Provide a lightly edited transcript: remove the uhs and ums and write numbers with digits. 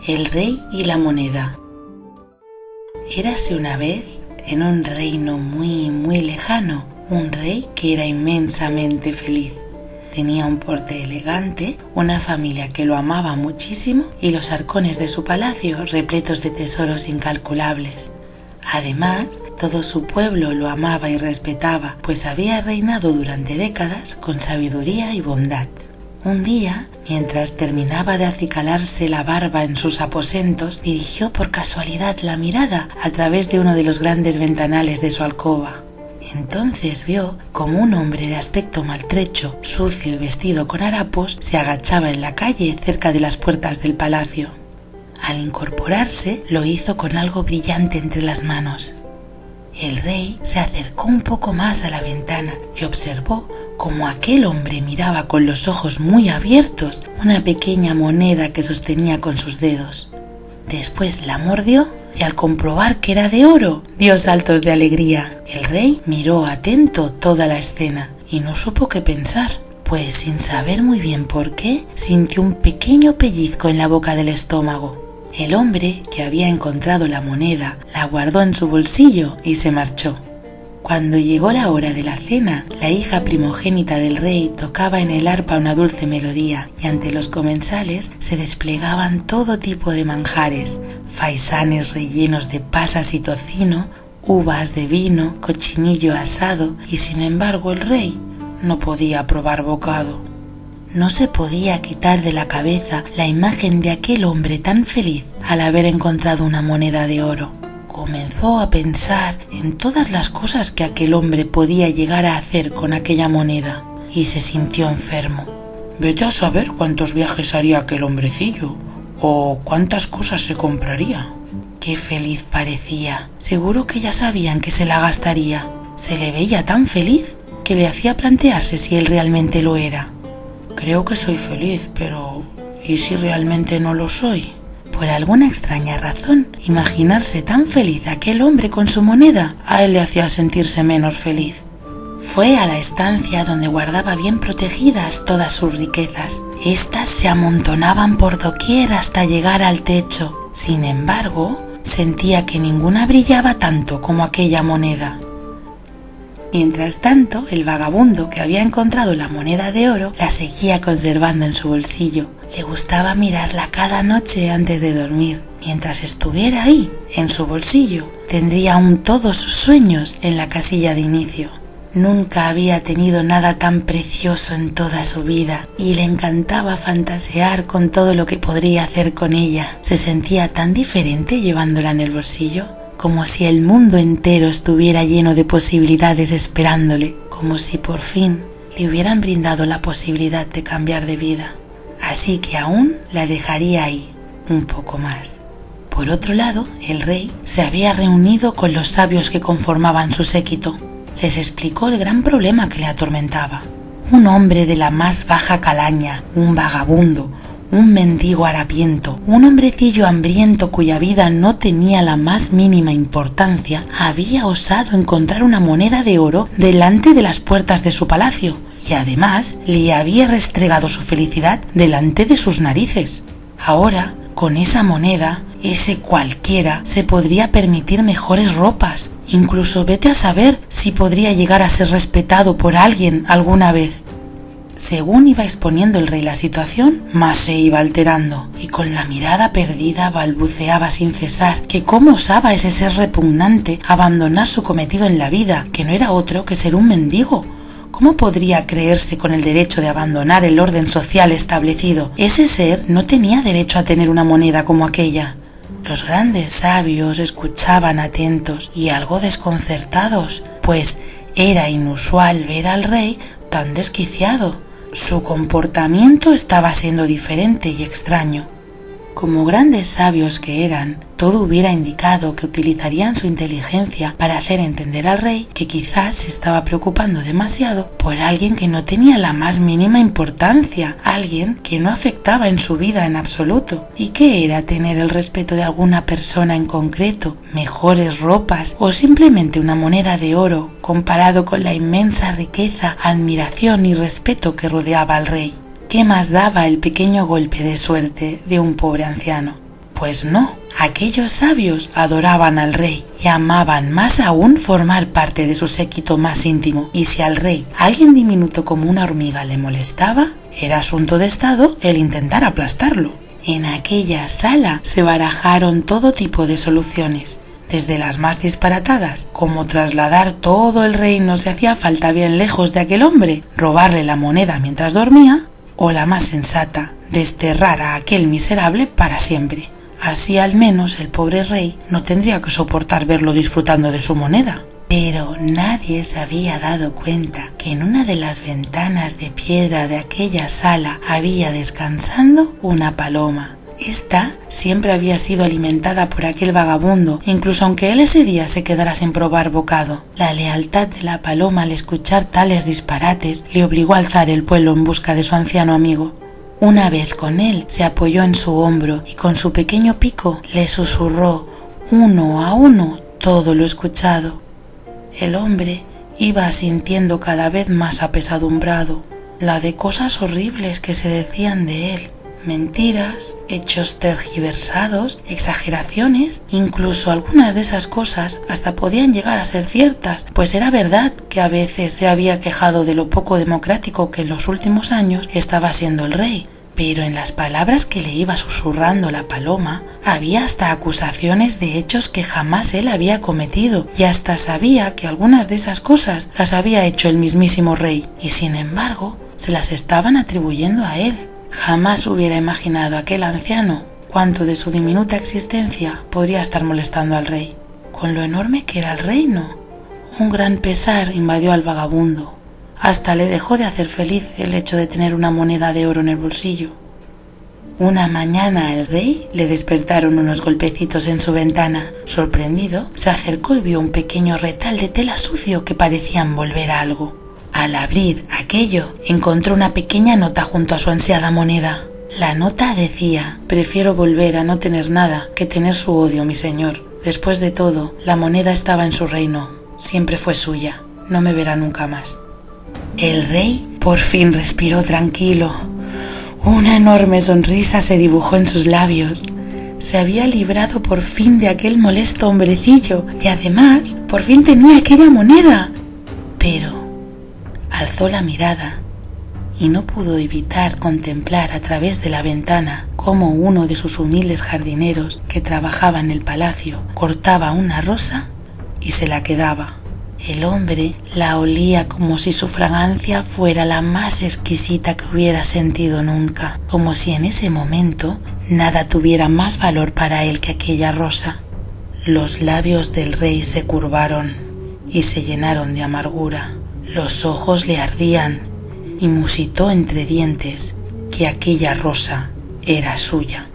El rey y la moneda. Érase una vez, en un reino muy lejano, un rey que era inmensamente feliz. Tenía un porte elegante, una familia que lo amaba muchísimo y los arcones de su palacio repletos de tesoros incalculables. Además, todo su pueblo lo amaba y respetaba, pues había reinado durante décadas con sabiduría y bondad. Un día, mientras terminaba de acicalarse la barba en sus aposentos, dirigió por casualidad la mirada a través de uno de los grandes ventanales de su alcoba. Entonces vio como un hombre de aspecto maltrecho, sucio y vestido con harapos, se agachaba en la calle cerca de las puertas del palacio. Al incorporarse, lo hizo con algo brillante entre las manos. El rey se acercó un poco más a la ventana y observó cómo aquel hombre miraba con los ojos muy abiertos una pequeña moneda que sostenía con sus dedos. Después la mordió y al comprobar que era de oro, dio saltos de alegría. El rey miró atento toda la escena y no supo qué pensar, pues sin saber muy bien por qué, sintió un pequeño pellizco en la boca del estómago. El hombre que había encontrado la moneda la guardó en su bolsillo y se marchó. Cuando llegó la hora de la cena, la hija primogénita del rey tocaba en el arpa una dulce melodía y ante los comensales se desplegaban todo tipo de manjares, faisanes rellenos de pasas y tocino, uvas de vino, cochinillo asado y sin embargo el rey no podía probar bocado. No se podía quitar de la cabeza la imagen de aquel hombre tan feliz al haber encontrado una moneda de oro. Comenzó a pensar en todas las cosas que aquel hombre podía llegar a hacer con aquella moneda y se sintió enfermo. Vete a saber cuántos viajes haría aquel hombrecillo o cuántas cosas se compraría. Qué feliz parecía. Seguro que ya sabían que se la gastaría. Se le veía tan feliz que le hacía plantearse si él realmente lo era. Creo que soy feliz, pero ¿y si realmente no lo soy? Por alguna extraña razón, imaginarse tan feliz aquel hombre con su moneda a él le hacía sentirse menos feliz. Fue a la estancia donde guardaba bien protegidas todas sus riquezas. Estas se amontonaban por doquier hasta llegar al techo. Sin embargo, sentía que ninguna brillaba tanto como aquella moneda. Mientras tanto, el vagabundo que había encontrado la moneda de oro la seguía conservando en su bolsillo. Le gustaba mirarla cada noche antes de dormir. Mientras estuviera ahí, en su bolsillo, tendría aún todos sus sueños en la casilla de inicio. Nunca había tenido nada tan precioso en toda su vida y le encantaba fantasear con todo lo que podría hacer con ella. Se sentía tan diferente llevándola en el bolsillo, como si el mundo entero estuviera lleno de posibilidades esperándole, como si por fin le hubieran brindado la posibilidad de cambiar de vida. Así que aún la dejaría ahí, un poco más. Por otro lado, el rey se había reunido con los sabios que conformaban su séquito. Les explicó el gran problema que le atormentaba. Un hombre de la más baja calaña, un vagabundo, un mendigo harapiento, un hombrecillo hambriento cuya vida no tenía la más mínima importancia, había osado encontrar una moneda de oro delante de las puertas de su palacio y además le había restregado su felicidad delante de sus narices. Ahora, con esa moneda, ese cualquiera se podría permitir mejores ropas. Incluso vete a saber si podría llegar a ser respetado por alguien alguna vez. Según iba exponiendo el rey la situación, más se iba alterando y con la mirada perdida balbuceaba sin cesar que cómo osaba ese ser repugnante abandonar su cometido en la vida, que no era otro que ser un mendigo. ¿Cómo podría creerse con el derecho de abandonar el orden social establecido? Ese ser no tenía derecho a tener una moneda como aquella. Los grandes sabios escuchaban atentos y algo desconcertados, pues era inusual ver al rey tan desquiciado. Su comportamiento estaba siendo diferente y extraño. Como grandes sabios que eran, todo hubiera indicado que utilizarían su inteligencia para hacer entender al rey que quizás se estaba preocupando demasiado por alguien que no tenía la más mínima importancia, alguien que no afectaba en su vida en absoluto. ¿Y qué era tener el respeto de alguna persona en concreto, mejores ropas o simplemente una moneda de oro comparado con la inmensa riqueza, admiración y respeto que rodeaba al rey? ¿Qué más daba el pequeño golpe de suerte de un pobre anciano? Pues no, aquellos sabios adoraban al rey y amaban más aún formar parte de su séquito más íntimo, y si al rey alguien diminuto como una hormiga le molestaba, era asunto de estado el intentar aplastarlo. En aquella sala se barajaron todo tipo de soluciones, desde las más disparatadas, como trasladar todo el reino si hacía falta bien lejos de aquel hombre, robarle la moneda mientras dormía, o la más sensata, desterrar a aquel miserable para siempre. Así al menos el pobre rey no tendría que soportar verlo disfrutando de su moneda. Pero nadie se había dado cuenta que en una de las ventanas de piedra de aquella sala había descansando una paloma. Esta siempre había sido alimentada por aquel vagabundo, incluso aunque él ese día se quedara sin probar bocado. La lealtad de la paloma al escuchar tales disparates le obligó a alzar el vuelo en busca de su anciano amigo. Una vez con él, se apoyó en su hombro y con su pequeño pico le susurró uno a uno todo lo escuchado. El hombre iba sintiendo cada vez más apesadumbrado la de cosas horribles que se decían de él. Mentiras, hechos tergiversados, exageraciones, incluso algunas de esas cosas hasta podían llegar a ser ciertas, pues era verdad que a veces se había quejado de lo poco democrático que en los últimos años estaba siendo el rey. Pero en las palabras que le iba susurrando la paloma había hasta acusaciones de hechos que jamás él había cometido, y hasta sabía que algunas de esas cosas las había hecho el mismísimo rey, y sin embargo se las estaban atribuyendo a él. Jamás hubiera imaginado aquel anciano cuánto de su diminuta existencia podría estar molestando al rey. Con lo enorme que era el reino, un gran pesar invadió al vagabundo. Hasta le dejó de hacer feliz el hecho de tener una moneda de oro en el bolsillo. Una mañana al rey le despertaron unos golpecitos en su ventana. Sorprendido, se acercó y vio un pequeño retal de tela sucio que parecía envolver algo. Al abrir aquello, encontró una pequeña nota junto a su ansiada moneda. La nota decía: «Prefiero volver a no tener nada que tener su odio, mi señor. Después de todo, la moneda estaba en su reino. Siempre fue suya. No me verá nunca más». El rey por fin respiró tranquilo. Una enorme sonrisa se dibujó en sus labios. Se había librado por fin de aquel molesto hombrecillo y además por fin tenía aquella moneda. Pero alzó la mirada y no pudo evitar contemplar a través de la ventana cómo uno de sus humildes jardineros que trabajaba en el palacio cortaba una rosa y se la quedaba. El hombre la olía como si su fragancia fuera la más exquisita que hubiera sentido nunca, como si en ese momento nada tuviera más valor para él que aquella rosa. Los labios del rey se curvaron y se llenaron de amargura. Los ojos le ardían y musitó entre dientes que aquella rosa era suya.